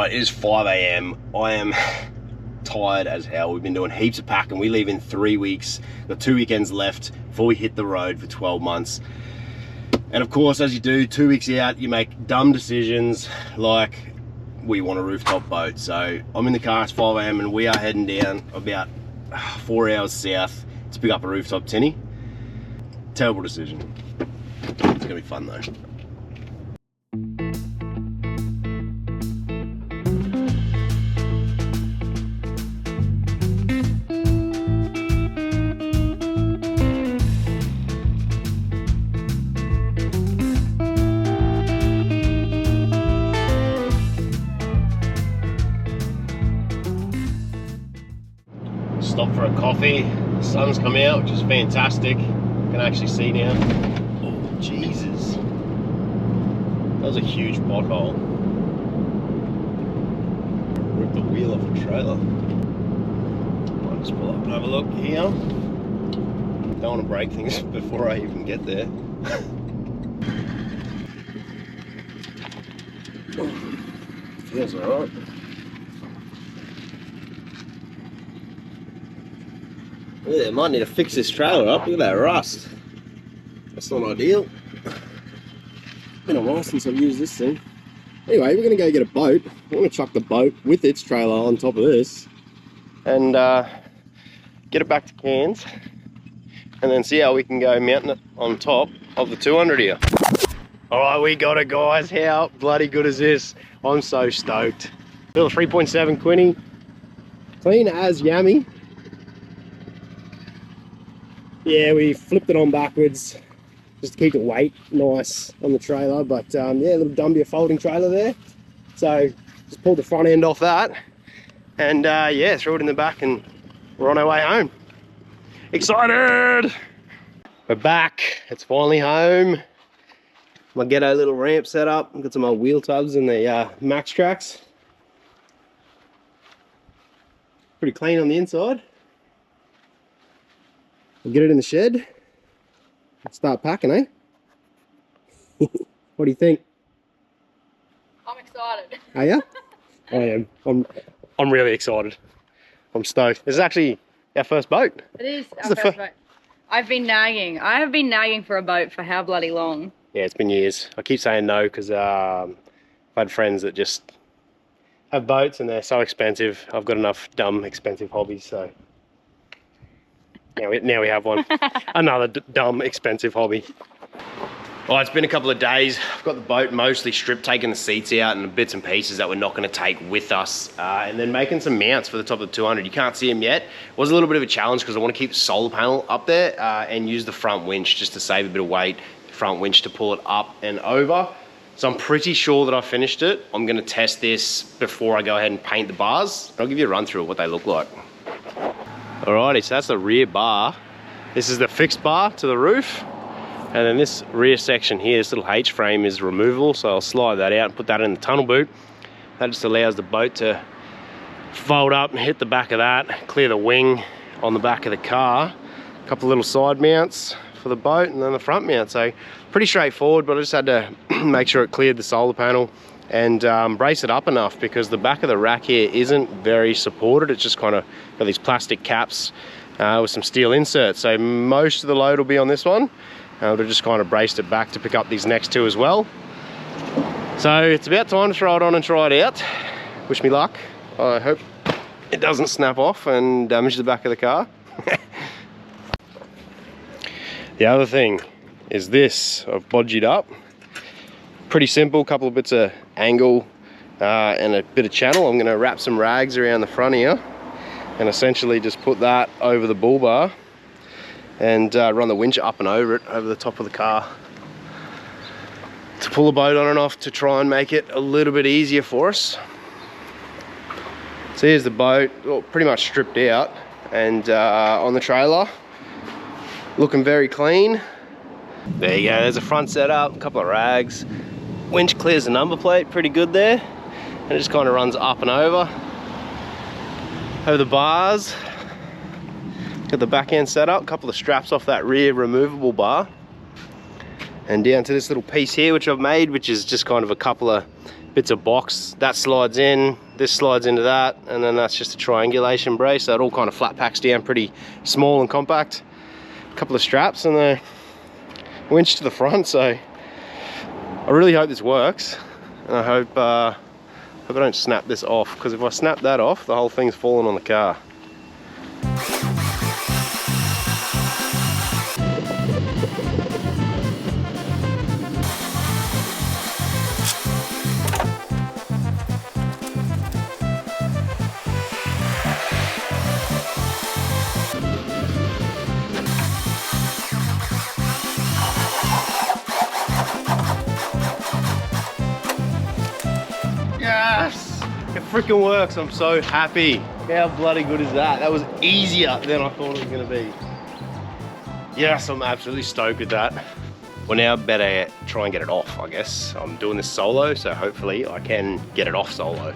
Alright, it is 5 AM. I am tired as hell. We've been doing heaps of packing. We leave in 3 weeks. Got 2 weekends left before we hit the road for 12 months. And of course, as you do, 2 weeks out, you make dumb decisions like we want a rooftop boat. So I'm in the car, it's 5 AM and we are heading down about 4 hours south to pick up a Rooftop Tinny. Terrible decision. It's gonna be fun though. Stop for a coffee. The sun's come out, which is fantastic. I can actually see now. Oh, Jesus. That was a huge pothole. Ripped the wheel off the trailer. I'll just pull up and have a look here. Don't want to break things before I even get there. Feels alright. Yeah, might need to fix this trailer up. Look at that rust. That's not ideal. Been a while since I've used this thing. Anyway, we're going to go get a boat. I'm going to chuck the boat with its trailer on top of this and get it back to Cairns and then see how we can go mounting it on top of the 200 here. Alright, we got it, guys. How bloody good is this? I'm so stoked. Little 3.7 Quinny. Clean as yummy. Yeah, we flipped it on backwards just to keep the weight nice on the trailer, but yeah, a little Dumbia folding trailer there. So just pulled the front end off that and yeah, threw it in the back and we're on our way home. Excited! We're back, it's finally home. My ghetto little ramp set up. I've got some old wheel tubs and the Max Tracks. Pretty clean on the inside. We'll get it in the shed and start packing, eh? What do you think? I'm excited. Are you? I am. I'm really excited. I'm stoked. This is actually our first boat. It is our first boat. I've been nagging. I have been nagging for a boat for how bloody long? Yeah, it's been years. I keep saying no because I've had friends that just have boats and they're so expensive. I've got enough dumb, expensive hobbies, so... Now we have one. Another dumb, expensive hobby. Well, it's been a couple of days. I've got the boat mostly stripped, taking the seats out and the bits and pieces that we're not going to take with us. And then making some mounts for the top of the 200. You can't see them yet. It was a little bit of a challenge because I want to keep the solar panel up there and use the front winch just to save a bit of weight. Front winch to pull it up and over. So I'm pretty sure that I finished it. I'm going to test this before I go ahead and paint the bars. I'll give you a run through of what they look like. Alrighty, so that's the rear bar. This is the fixed bar to the roof. And then this rear section here, this little H frame is removable. So I'll slide that out and put that in the tunnel boot. That just allows the boat to fold up and hit the back of that, clear the wing on the back of the car. A couple of little side mounts for the boat and then the front mount. So pretty straightforward, but I just had to make sure it cleared the solar panel and brace it up enough because the back of the rack here isn't very supported. It's just kind of got these plastic caps with some steel inserts. So most of the load will be on this one. I've just kind of braced it back to pick up these next two as well. So it's about time to throw it on and try it out. Wish me luck. I hope it doesn't snap off and damage the back of the car. The other thing is this, I've bodged up. Pretty simple, couple of bits of angle and a bit of channel. I'm going to wrap some rags around the front here and essentially just put that over the bull bar and run the winch up and over it, over the top of the car to pull the boat on and off to try and make it a little bit easier for us. So here's the boat, pretty much stripped out and on the trailer, looking very clean. There you go, there's a front setup, a couple of rags. Winch clears the number plate pretty good there. And it just kind of runs up and over the bars. Got the back end set up, a couple of straps off that rear removable bar. and down to this little piece here which I've made, which is just kind of a couple of bits of box. That slides in, this slides into that, and then that's just a triangulation brace, so it all kind of flat packs down pretty small and compact. A couple of straps and the winch to the front, so I really hope this works, and I hope I don't snap this off, because if I snap that off, the whole thing's falling on the car. Yes! It freaking works. I'm so happy. How bloody good is that? That was easier than I thought it was going to be. Yes, I'm absolutely stoked with that. Well, now better try and get it off, I guess. I'm doing this solo, so hopefully I can get it off solo.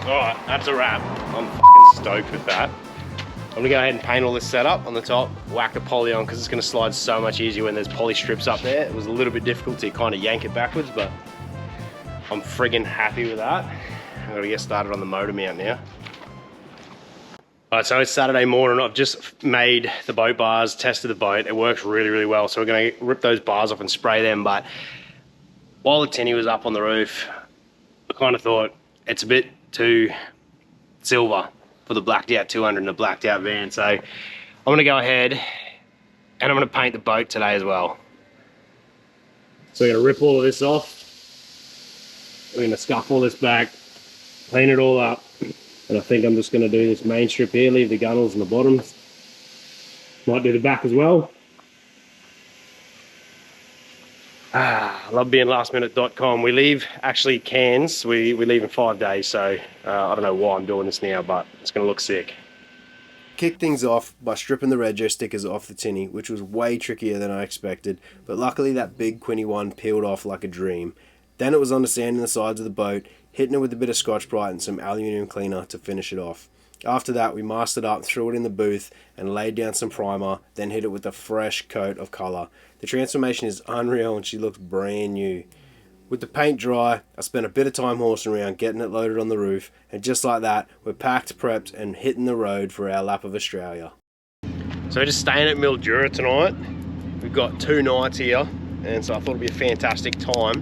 Alright, that's a wrap. I'm fucking stoked with that. I'm gonna go ahead and paint all this setup on the top, whack the poly on, because it's gonna slide so much easier when there's poly strips up there. It was a little bit difficult to kind of yank it backwards, but I'm friggin' happy with that. I'm gonna get started on the motor mount now. Alright, so it's Saturday morning. I've just made the boat bars, tested the boat. It works really, really well. So we're gonna rip those bars off and spray them. But while the tinny was up on the roof, I kind of thought it's a bit too silver for the blacked out 200 and the blacked out van. So I'm gonna go ahead and I'm gonna paint the boat today as well. So we're gonna rip all of this off. We're gonna scuff all this back, clean it all up. And I think I'm just gonna do this main strip here, leave the gunnels and the bottoms. Might do the back as well. I love being lastminute.com. We leave actually Cairns. We leave in 5 days, so I don't know why I'm doing this now, but it's gonna look sick. Kicked things off by stripping the Rego stickers off the tinny, which was way trickier than I expected, but luckily that big Quinny one peeled off like a dream. Then it was on to sanding the sides of the boat, hitting it with a bit of Scotch-Brite and some aluminium cleaner to finish it off. After that, we masked it up, threw it in the booth, and laid down some primer, then hit it with a fresh coat of colour. The transformation is unreal and she looks brand new. With the paint dry, I spent a bit of time horsing around getting it loaded on the roof, and just like that, we're packed, prepped, and hitting the road for our lap of Australia. So we're just staying at Mildura tonight. We've got 2 nights here, and so I thought it'd be a fantastic time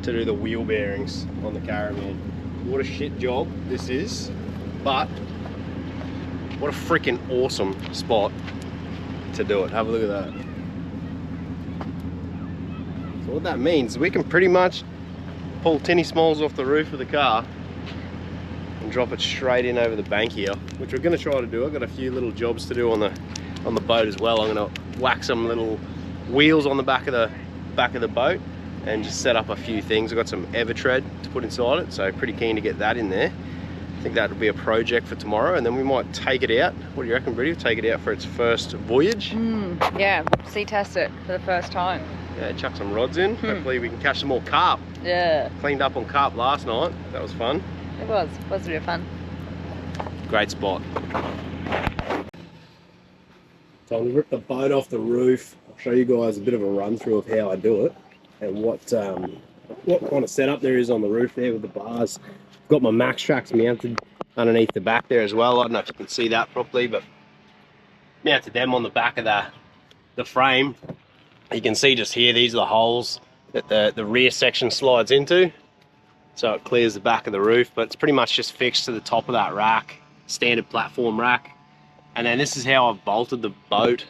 to do the wheel bearings on the caravan. What a shit job this is, but what a freaking awesome spot to do it. Have a look at that. So what that means is we can pretty much pull tinny smalls off the roof of the car and drop it straight in over the bank here, which we're going to try to do. I've got a few little jobs to do on the boat as well. I'm going to whack some little wheels on the back of the boat and just set up a few things. I've got some Evertread to put inside it, so pretty keen to get that in there. I think that'll be a project for tomorrow, and then we might take it out. What do you reckon, Bridie? Take it out for its first voyage? Yeah, sea test it for the first time. Yeah, chuck some rods in. Hopefully we can catch some more carp. Yeah. Cleaned up on carp last night. That was fun. It was a bit of fun. Great spot. So I'm gonna rip the boat off the roof. I'll show you guys a bit of a run through of how I do it and what kind of setup there is on the roof there with the bars. Got my Max Tracks mounted underneath the back there as well. I don't know if you can see that properly, but mounted them on the back of the frame. You can see just here, these are the holes that the rear section slides into. So it clears the back of the roof, but it's pretty much just fixed to the top of that rack, standard platform rack. And then this is how I've bolted the boat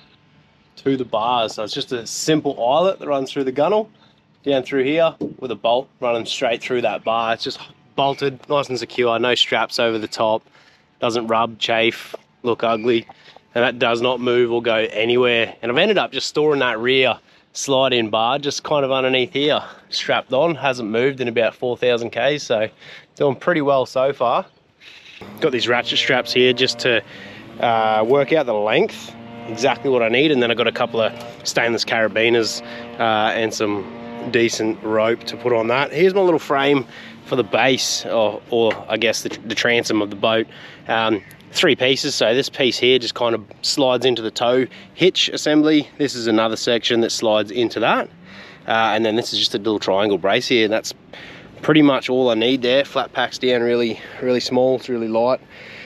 to the bars. So it's just a simple eyelet that runs through the gunnel, down through here with a bolt running straight through that bar. It's just bolted, nice and secure, no straps over the top, doesn't rub, chafe, look ugly, and that does not move or go anywhere. And I've ended up just storing that rear slide-in bar just kind of underneath here, strapped on, hasn't moved in about 4,000 Ks, so doing pretty well so far. Got these ratchet straps here just to work out the length, exactly what I need, and then I got a couple of stainless carabiners and some decent rope to put on that. Here's my little frame for the base, or I guess the transom of the boat. 3 pieces, so this piece here just kind of slides into the tow hitch assembly. This is another section that slides into that, and then this is just a little triangle brace here, and that's pretty much all I need there. Flat packs down really small, it's really light,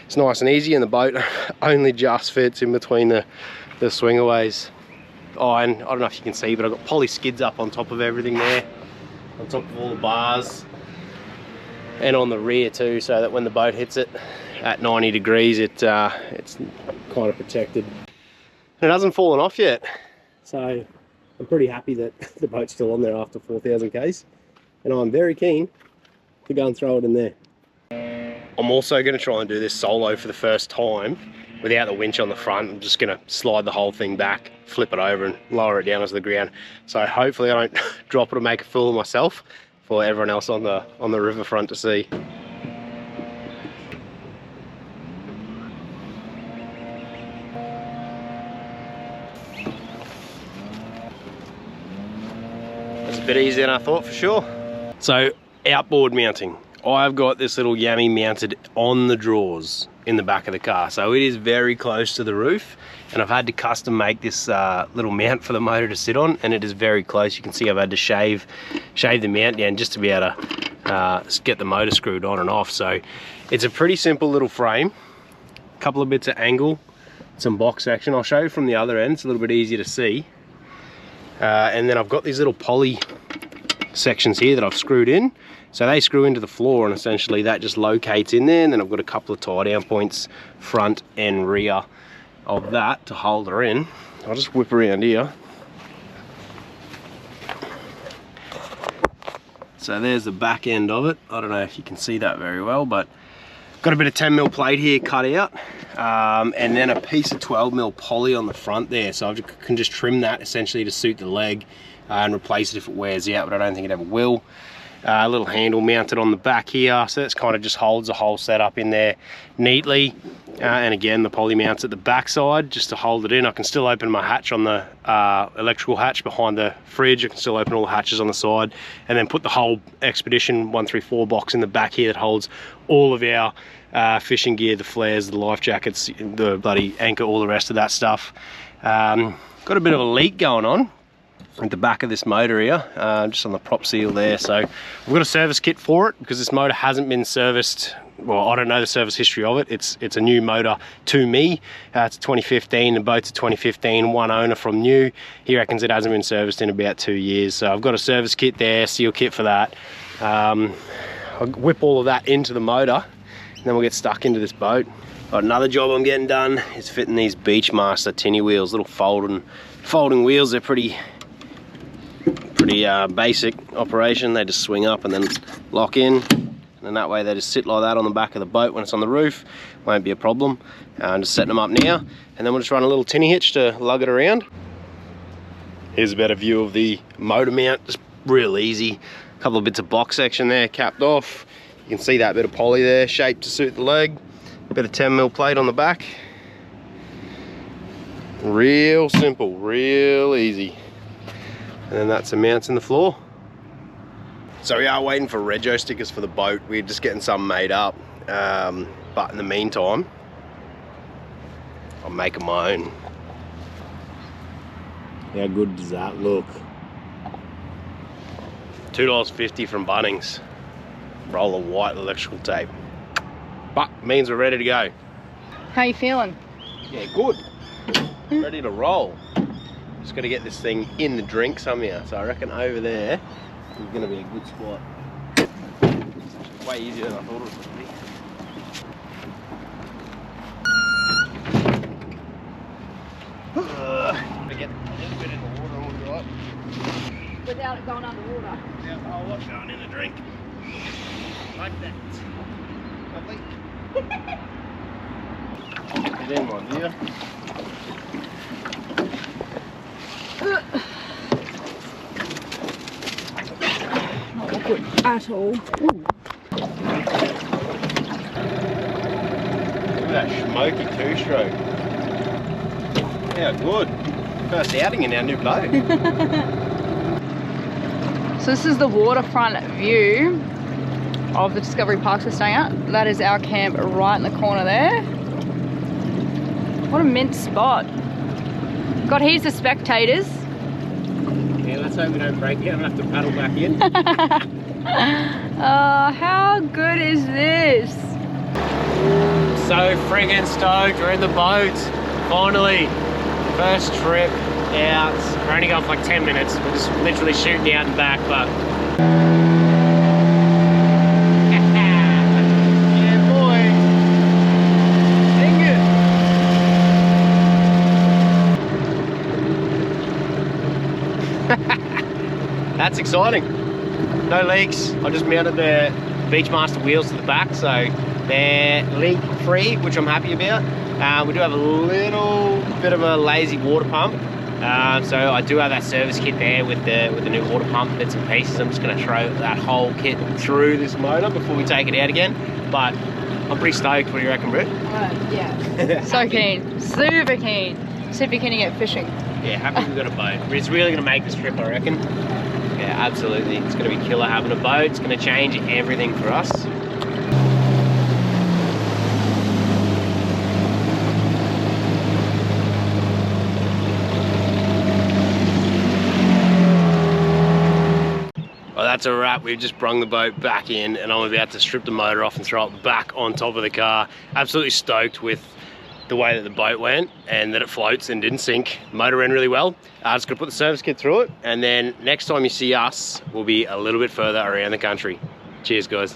it's nice and easy, and the boat only just fits in between the swingaways. Oh, and I don't know if you can see, but I've got poly skids up on top of everything there, on top of all the bars, and on the rear too, so that when the boat hits it at 90 degrees, it's kind of protected. It hasn't fallen off yet, so I'm pretty happy that the boat's still on there after 4,000 k's, and I'm very keen to go and throw it in there. I'm also going to try and do this solo for the first time without the winch on the front. I'm just going to slide the whole thing back, flip it over and lower it down onto the ground. So hopefully I don't drop it and make a fool of myself for everyone else on the riverfront to see. It's a bit easier than I thought, for sure. So outboard mounting. I've got this little yammy mounted on the drawers in the back of the car, so it is very close to the roof, and I've had to custom make this little mount for the motor to sit on, and it is very close. You can see I've had to shave the mount down just to be able to get the motor screwed on and off. So it's a pretty simple little frame, a couple of bits of angle, some box action. I'll show you from the other end, it's a little bit easier to see. And then I've got these little poly sections here that I've screwed in, so they screw into the floor, and essentially that just locates in there, and then I've got a couple of tie down points front and rear of that to hold her in. I'll just whip around here. So there's the back end of it. I don't know if you can see that very well, but got a bit of 10mm plate here cut out, and then a piece of 12mm poly on the front there, so I can just trim that essentially to suit the leg and replace it if it wears out, but I don't think it ever will. A little handle mounted on the back here, so that's kind of just holds the whole setup in there neatly. And again, the poly mounts at the back side just to hold it in. I can still open my hatch on the electrical hatch behind the fridge. I can still open all the hatches on the side, and then put the whole Expedition 134 box in the back here that holds all of our fishing gear, the flares, the life jackets, the bloody anchor, all the rest of that stuff. Got a bit of a leak going on at the back of this motor here, just on the prop seal there. So we've got a service kit for it because this motor hasn't been serviced. Well, I don't know the service history of it. It's a new motor to me. It's a 2015, the boat's a 2015, one owner from new. He reckons it hasn't been serviced in about 2 years. So I've got a service kit there, seal kit for that. I'll whip all of that into the motor, and then we'll get stuck into this boat. But another job I'm getting done is fitting these Beachmaster tinny wheels, little folding wheels. They're pretty basic operation. They just swing up and then lock in, and then that way they just sit like that on the back of the boat when it's on the roof. Won't be a problem. I'm just setting them up now, and then we'll just run a little tinny hitch to lug it around. Here's a better view of the motor mount, just real easy. A couple of bits of box section there capped off. You can see that bit of poly there, shaped to suit the leg. A bit of 10mm plate on the back. Real simple, real easy. And then that's the mounts in the floor. So we are waiting for Rego stickers for the boat. We're just getting some made up. But in the meantime, I'm making my own. How good does that look? $2.50 from Bunnings. Roll of white electrical tape. But means we're ready to go. How you feeling? Yeah, good. Ready to roll. Just got to get this thing in the drink somehow. So I reckon over there is going to be a good spot. It's way easier than I thought it was going to be. Get a little bit in the water and we'll be right. Without it going underwater. Without the whole lot going in the drink. Like that. Lovely. Get in one here. Not awkward at all. Ooh. Look at smoky two-stroke. Yeah, good. First outing in our new boat. So this is the waterfront view of the Discovery Parks we're staying at. That is our camp right in the corner there. What a mint spot. Got heaps of spectators. Yeah, let's hope we don't break it. I'm gonna have to paddle back in. Oh, how good is this? So friggin' stoked, we're in the boat. Finally, first trip out. We're only going for like 10 minutes. We're just literally shooting out and back, but yeah, boy. Dang it. That's exciting. No leaks. I just mounted the Beachmaster wheels to the back, so they're leak free, which I'm happy about. We do have a little bit of a lazy water pump, so I do have that service kit there with the new water pump bits and pieces. I'm just going to throw that whole kit through this motor before we take it out again, but I'm pretty stoked. What do you reckon, Britt? Yeah. So keen. Super keen. Super keen to get fishing. Yeah, happy we've got a boat. It's really going to make this trip, I reckon. Yeah, absolutely. It's going to be killer having a boat. It's going to change everything for us. Well, that's a wrap. We've just brung the boat back in and I'm about to strip the motor off and throw it back on top of the car. Absolutely stoked with the way that the boat went and that it floats and didn't sink. The motor ran really well. Just gonna put the service kit through it, and then next time you see us, we'll be a little bit further around the country. Cheers, guys.